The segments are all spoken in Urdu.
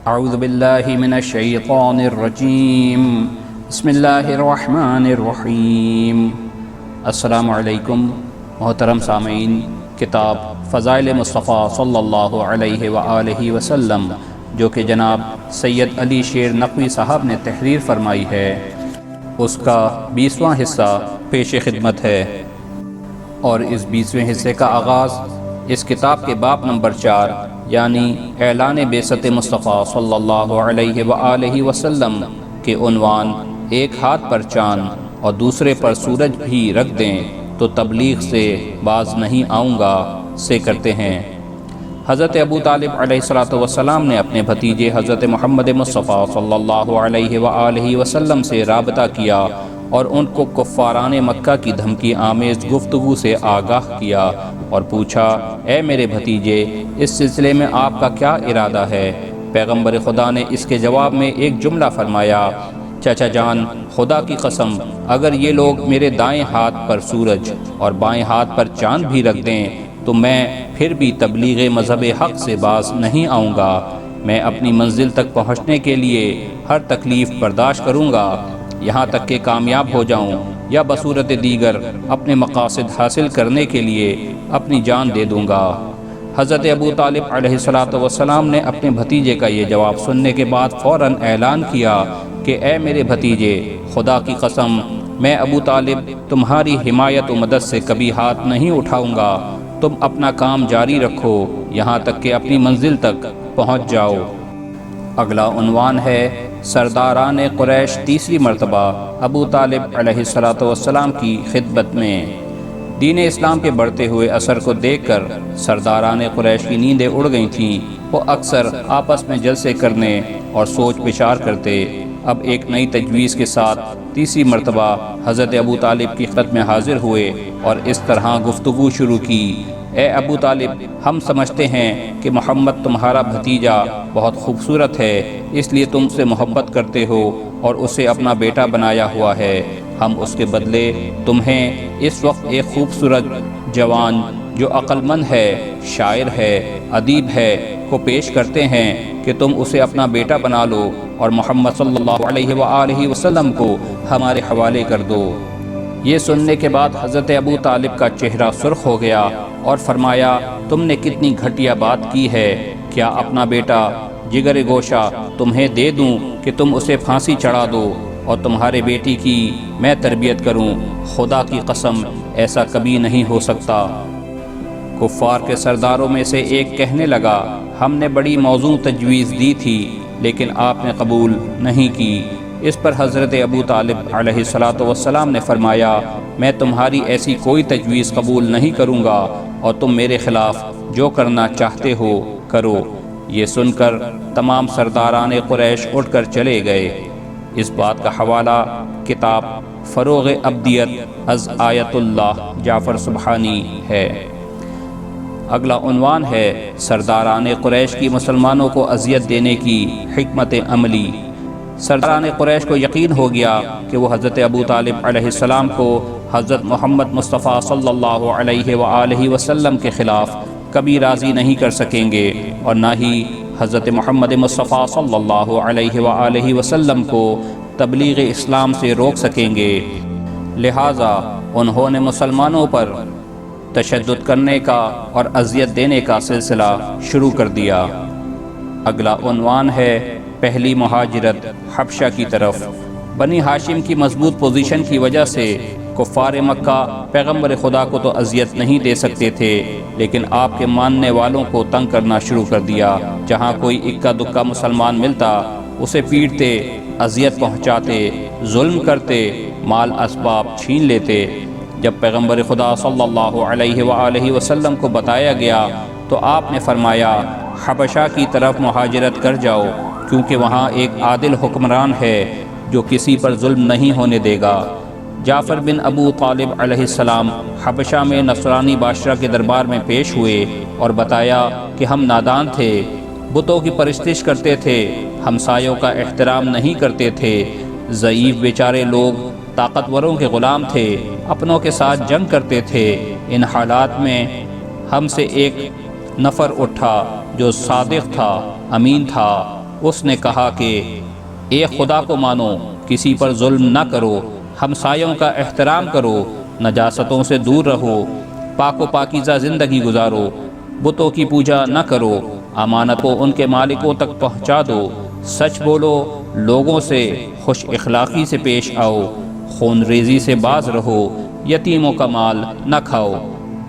اعوذ باللہ من الشیطان الرجیم بسم اللہ الرحمن الرحیم۔ السلام علیکم محترم سامعین، کتاب فضائل مصطفیٰ صلی اللہ علیہ وآلہ وسلم جو کہ جناب سید علی شیر نقوی صاحب نے تحریر فرمائی ہے، اس کا 20واں حصہ پیش خدمت ہے، اور اس 20ویں حصے کا آغاز اس کتاب کے باب نمبر 4 یعنی اعلان بعثت مصطفیٰ صلی اللہ علیہ وآلہ وسلم کے عنوان ایک ہاتھ پر چاند اور دوسرے پر سورج بھی رکھ دیں تو تبلیغ سے باز نہیں آؤں گا سے کرتے ہیں۔ حضرت ابو طالب علیہ السلام نے اپنے بھتیجے حضرت محمد مصطفیٰ صلی اللہ علیہ وآلہ وسلم سے رابطہ کیا اور ان کو کفاران مکہ کی دھمکی آمیز گفتگو سے آگاہ کیا اور پوچھا، اے میرے بھتیجے، اس سلسلے میں آپ کا کیا ارادہ ہے؟ پیغمبر خدا نے اس کے جواب میں ایک جملہ فرمایا، چچا جان، خدا کی قسم، اگر یہ لوگ میرے دائیں ہاتھ پر سورج اور بائیں ہاتھ پر چاند بھی رکھ دیں تو میں پھر بھی تبلیغ مذہب حق سے باز نہیں آؤں گا۔ میں اپنی منزل تک پہنچنے کے لیے ہر تکلیف برداشت کروں گا، یہاں تک کہ کامیاب ہو جاؤں یا بصورت دیگر اپنے مقاصد حاصل کرنے کے لیے اپنی جان دے دوں گا۔ حضرت ابو طالب علیہ السلام نے اپنے بھتیجے کا یہ جواب سننے کے بعد فوراً اعلان کیا کہ اے میرے بھتیجے، خدا کی قسم، میں ابو طالب تمہاری حمایت و مدد سے کبھی ہاتھ نہیں اٹھاؤں گا، تم اپنا کام جاری رکھو یہاں تک کہ اپنی منزل تک پہنچ جاؤ۔ اگلا عنوان ہے سرداران قریش تیسری مرتبہ ابو طالب علیہ السلام کی خدمت میں۔ دین اسلام کے بڑھتے ہوئے اثر کو دیکھ کر سرداران قریش کی نیندیں اڑ گئی تھیں، وہ اکثر آپس میں جلسے کرنے اور سوچ بچار کرتے۔ اب ایک نئی تجویز کے ساتھ تیسری مرتبہ حضرت ابو طالب کی خدمت میں حاضر ہوئے اور اس طرح گفتگو شروع کی، اے ابو طالب، ہم سمجھتے ہیں کہ محمد تمہارا بھتیجا بہت خوبصورت ہے، اس لیے تم سے محبت کرتے ہو اور اسے اپنا بیٹا بنایا ہوا ہے۔ ہم اس کے بدلے تمہیں اس وقت ایک خوبصورت جوان جو عقل مند ہے، شاعر ہے، ادیب ہے کو پیش کرتے ہیں کہ تم اسے اپنا بیٹا بنا لو اور محمد صلی اللہ علیہ وآلہ وسلم کو ہمارے حوالے کر دو۔ یہ سننے کے بعد حضرت ابو طالب کا چہرہ سرخ ہو گیا اور فرمایا، تم نے کتنی گھٹیا بات کی ہے، کیا اپنا بیٹا جگر گوشہ تمہیں دے دوں کہ تم اسے پھانسی چڑھا دو اور تمہارے بیٹی کی میں تربیت کروں؟ خدا کی قسم، ایسا کبھی نہیں ہو سکتا۔ کفار کے سرداروں میں سے ایک کہنے لگا، ہم نے بڑی موزوں تجویز دی تھی لیکن آپ نے قبول نہیں کی۔ اس پر حضرت ابو طالب علیہ السلام نے فرمایا، میں تمہاری ایسی کوئی تجویز قبول نہیں کروں گا اور تم میرے خلاف جو کرنا چاہتے ہو کرو۔ یہ سن کر تمام سرداران قریش اٹھ کر چلے گئے۔ اس بات کا حوالہ کتاب فروغ ابدیت از آیت اللہ جعفر سبحانی ہے۔ اگلا عنوان ہے سرداران قریش کی مسلمانوں کو اذیت دینے کی حکمت عملی۔ سرداران قریش کو یقین ہو گیا کہ وہ حضرت ابو طالب علیہ السلام کو حضرت محمد مصطفیٰ صلی اللہ علیہ وآلہ وسلم کے خلاف کبھی راضی نہیں کر سکیں گے اور نہ ہی حضرت محمد مصطفیٰ صلی اللہ علیہ وآلہ وسلم کو تبلیغ اسلام سے روک سکیں گے، لہٰذا انہوں نے مسلمانوں پر تشدد کرنے کا اور اذیت دینے کا سلسلہ شروع کر دیا۔ اگلا عنوان ہے پہلی مہاجرت حبشہ کی طرف۔ بنی ہاشم کی مضبوط پوزیشن کی وجہ سے کفار مکہ پیغمبر خدا کو تو اذیت نہیں دے سکتے تھے، لیکن آپ کے ماننے والوں کو تنگ کرنا شروع کر دیا۔ جہاں کوئی اکا دکا مسلمان ملتا اسے پیٹتے، اذیت پہنچاتے، ظلم کرتے، مال اسباب چھین لیتے۔ جب پیغمبر خدا صلی اللہ علیہ وآلہ وسلم کو بتایا گیا تو آپ نے فرمایا، حبشہ کی طرف مہاجرت کر جاؤ، کیونکہ وہاں ایک عادل حکمران ہے جو کسی پر ظلم نہیں ہونے دے گا۔ جعفر بن ابو طالب علیہ السلام حبشہ میں نصرانی بادشاہ کے دربار میں پیش ہوئے اور بتایا کہ ہم نادان تھے، بتوں کی پرستش کرتے تھے، ہمسایوں کا احترام نہیں کرتے تھے، ضعیف بیچارے لوگ طاقتوروں کے غلام تھے، اپنوں کے ساتھ جنگ کرتے تھے۔ ان حالات میں ہم سے ایک نفر اٹھا جو صادق تھا، امین تھا، اس نے کہا کہ ایک خدا کو مانو، کسی پر ظلم نہ کرو، ہمسایوں کا احترام کرو، نجاستوں سے دور رہو، پاک و پاکیزہ زندگی گزارو، بتوں کی پوجا نہ کرو، امانت کو ان کے مالکوں تک پہنچا دو، سچ بولو، لوگوں سے خوش اخلاقی سے پیش آؤ، خون ریزی سے باز رہو، یتیموں کا مال نہ کھاؤ۔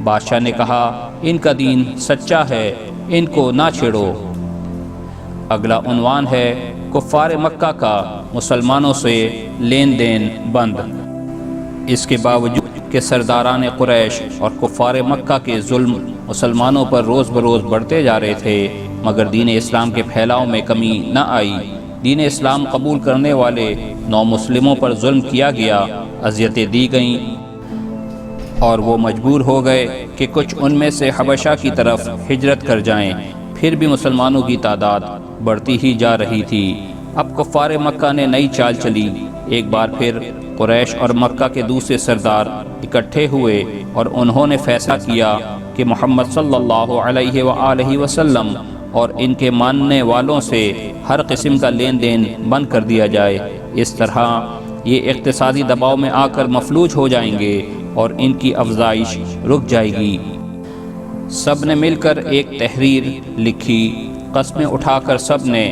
بادشاہ نے کہا ان کا دین سچا ہے، ان کو نہ چھیڑو۔ اگلا عنوان ہے کفار مکہ کا مسلمانوں سے لین دین بند۔ اس کے باوجود کہ سرداران قریش اور کفار مکہ کے ظلم مسلمانوں پر روز بروز بڑھتے جا رہے تھے، مگر دین اسلام کے پھیلاؤ میں کمی نہ آئی۔ دین اسلام قبول کرنے والے نو مسلموں پر ظلم کیا گیا، اذیتیں دی گئیں، اور وہ مجبور ہو گئے کہ کچھ ان میں سے حبشہ کی طرف ہجرت کر جائیں۔ پھر بھی مسلمانوں کی تعداد بڑھتی ہی جا رہی تھی۔ اب کفار مکہ نے نئی چال چلی۔ ایک بار پھر قریش اور مکہ کے دوسرے سردار اکٹھے ہوئے اور انہوں نے فیصلہ کیا کہ محمد صلی اللہ علیہ وآلہ وسلم اور ان کے ماننے والوں سے ہر قسم کا لین دین بند کر دیا جائے۔ اس طرح یہ اقتصادی دباؤ میں آ کر مفلوج ہو جائیں گے اور ان کی افزائش رک جائے گی۔ سب نے مل کر ایک تحریر لکھی، قسمیں اٹھا کر سب نے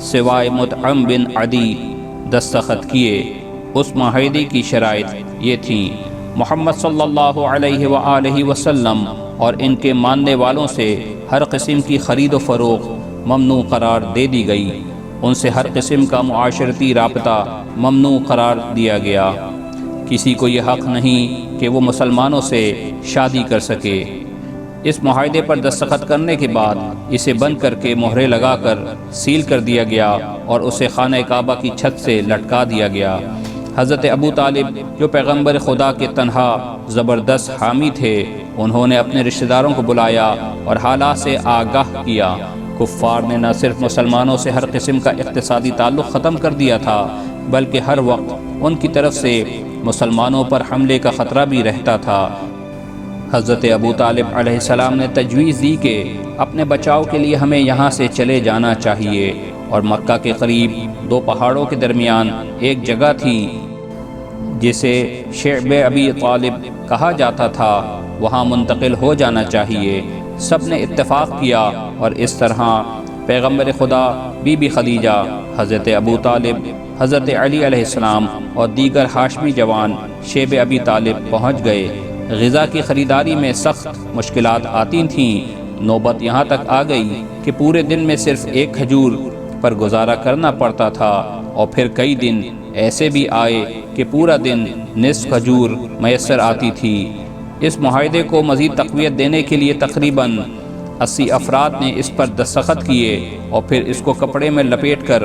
سوائے مطعم بن عدی دستخط کیے۔ اس معاہدے کی شرائط یہ تھیں: محمد صلی اللہ علیہ وآلہ وسلم اور ان کے ماننے والوں سے ہر قسم کی خرید و فروخت ممنوع قرار دے دی گئی، ان سے ہر قسم کا معاشرتی رابطہ ممنوع قرار دیا گیا۔ کسی کو یہ حق نہیں کہ وہ مسلمانوں سے شادی کر سکے۔ اس معاہدے پر دستخط کرنے کے بعد اسے بند کر کے مہرے لگا کر سیل کر دیا گیا اور اسے خانہ کعبہ کی چھت سے لٹکا دیا گیا۔ حضرت ابو طالب جو پیغمبر خدا کے تنہا زبردست حامی تھے، انہوں نے اپنے رشتہ داروں کو بلایا اور حالات سے آگاہ کیا۔ کفار نے نہ صرف مسلمانوں سے ہر قسم کا اقتصادی تعلق ختم کر دیا تھا، بلکہ ہر وقت ان کی طرف سے مسلمانوں پر حملے کا خطرہ بھی رہتا تھا۔ حضرت ابو طالب علیہ السلام نے تجویز دی کہ اپنے بچاؤ کے لیے ہمیں یہاں سے چلے جانا چاہیے، اور مکہ کے قریب دو پہاڑوں کے درمیان ایک جگہ تھی جسے شعب ابی طالب کہا جاتا تھا، وہاں منتقل ہو جانا چاہیے۔ سب نے اتفاق کیا اور اس طرح پیغمبر خدا، بی بی خدیجہ، حضرت ابو طالب، حضرت علی علیہ السلام اور دیگر ہاشمی جوان شعب ابی طالب پہنچ گئے۔ غذا کی خریداری میں سخت مشکلات آتی تھیں۔ نوبت یہاں تک آ گئی کہ پورے دن میں صرف ایک کھجور پر گزارا کرنا پڑتا تھا، اور پھر کئی دن ایسے بھی آئے کہ پورا دن نصف کھجور میسر آتی تھی۔ اس معاہدے کو مزید تقویت دینے کے لیے تقریباً 80 افراد نے اس پر دستخط کیے اور پھر اس کو کپڑے میں لپیٹ کر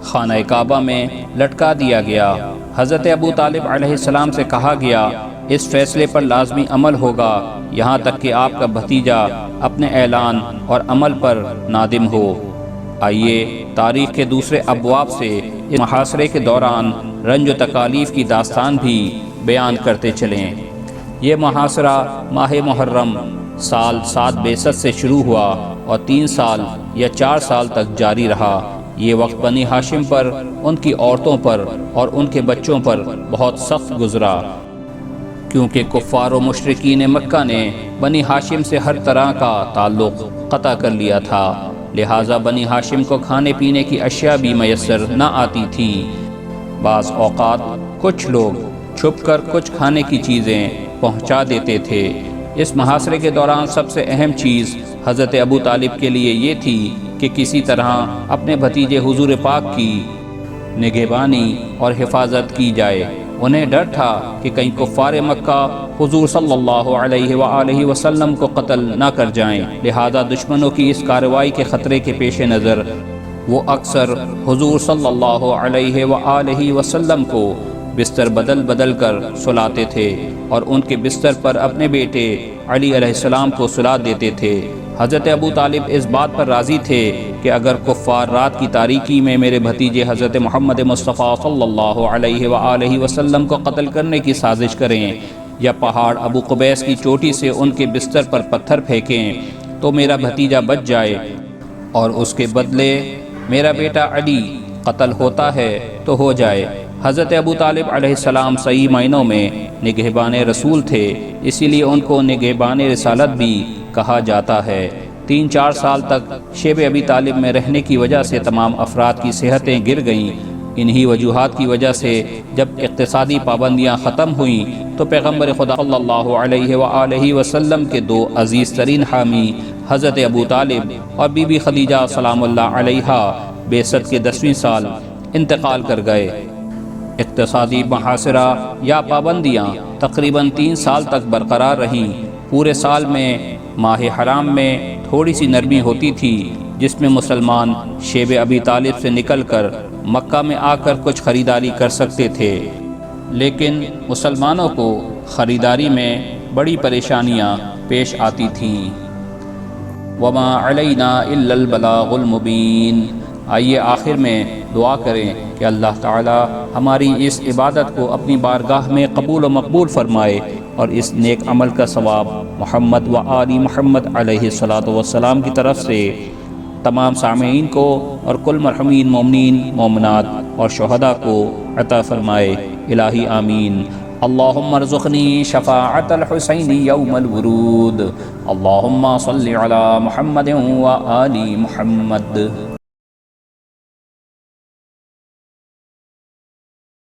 خانہ کعبہ میں لٹکا دیا گیا۔ حضرت ابو طالب علیہ السلام سے کہا گیا اس فیصلے پر لازمی عمل ہوگا یہاں تک کہ آپ کا بھتیجا اپنے اعلان اور عمل پر نادم ہو۔ آئیے تاریخ کے دوسرے ابواب سے اس محاصرے کے دوران رنج و تکالیف کی داستان بھی بیان کرتے چلیں۔ یہ محاصرہ ماہ محرم سال 7 بعثت سے شروع ہوا اور 3 سال یا 4 سال تک جاری رہا۔ یہ وقت بنی ہاشم پر، ان کی عورتوں پر اور ان کے بچوں پر بہت سخت گزرا، کیونکہ کفار و مشرکین مکہ نے بنی ہاشم سے ہر طرح کا تعلق قطع کر لیا تھا، لہٰذا بنی ہاشم کو کھانے پینے کی اشیاء بھی میسر نہ آتی تھیں۔ بعض اوقات کچھ لوگ چھپ کر کچھ کھانے کی چیزیں پہنچا دیتے تھے۔ اس محاصرے کے دوران سب سے اہم چیز حضرت ابو طالب کے لیے یہ تھی کہ کسی طرح اپنے بھتیجے حضور پاک کی نگہبانی اور حفاظت کی جائے۔ انہیں ڈر تھا کہ کہیں کفار مکہ حضور صلی اللہ علیہ وآلہ وسلم کو قتل نہ کر جائیں، لہذا دشمنوں کی اس کارروائی کے خطرے کے پیش نظر وہ اکثر حضور صلی اللہ علیہ وآلہ وسلم کو بستر بدل بدل کر سلاتے تھے اور ان کے بستر پر اپنے بیٹے علی علیہ السلام کو سلا دیتے تھے۔ حضرت ابو طالب اس بات پر راضی تھے کہ اگر کفار رات کی تاریکی میں میرے بھتیجے حضرت محمد مصطفیٰ صلی اللہ علیہ وآلہ وسلم کو قتل کرنے کی سازش کریں یا پہاڑ ابو قبیس کی چوٹی سے ان کے بستر پر پتھر پھینکیں تو میرا بھتیجا بچ جائے اور اس کے بدلے میرا بیٹا علی قتل ہوتا ہے تو ہو جائے۔ حضرت ابو طالب علیہ السلام صحیح معنوں میں نگہبان رسول تھے، اسی لیے ان کو نگہبان رسالت بھی کہا جاتا ہے۔ 3-4 سال تک شیب ابی طالب میں رہنے کی وجہ سے تمام افراد کی صحتیں گر گئیں۔ انہی وجوہات کی وجہ سے جب اقتصادی پابندیاں ختم ہوئیں تو پیغمبر خدا صلی اللہ علیہ وآلہ وسلم کے 2 عزیز ترین حامی حضرت ابو طالب اور بی بی خدیجہ سلام اللہ علیہا بعثت کے 10ویں سال انتقال کر گئے۔ اقتصادی محاصرہ یا پابندیاں تقریباً 3 سال تک برقرار رہیں۔ پورے سال میں ماہ حرام میں تھوڑی سی نرمی ہوتی تھی جس میں مسلمان شیب ابی طالب سے نکل کر مکہ میں آ کر کچھ خریداری کر سکتے تھے، لیکن مسلمانوں کو خریداری میں بڑی پریشانیاں پیش آتی تھیں۔ وما علینا الا البلاغ المبین۔ آئیے آخر میں دعا کریں کہ اللہ تعالی ہماری اس عبادت کو اپنی بارگاہ میں قبول و مقبول فرمائے اور اس نیک عمل کا ثواب محمد و آل محمد علیہ السلام کی طرف سے تمام سامعین کو اور کل مرحومین مومنین مومنات اور شہداء کو عطا فرمائے۔ الہی آمین۔ اللہم ارزقنی شفاعت الحسین یوم الورود۔ اللہم صلی علی محمد و آل محمد۔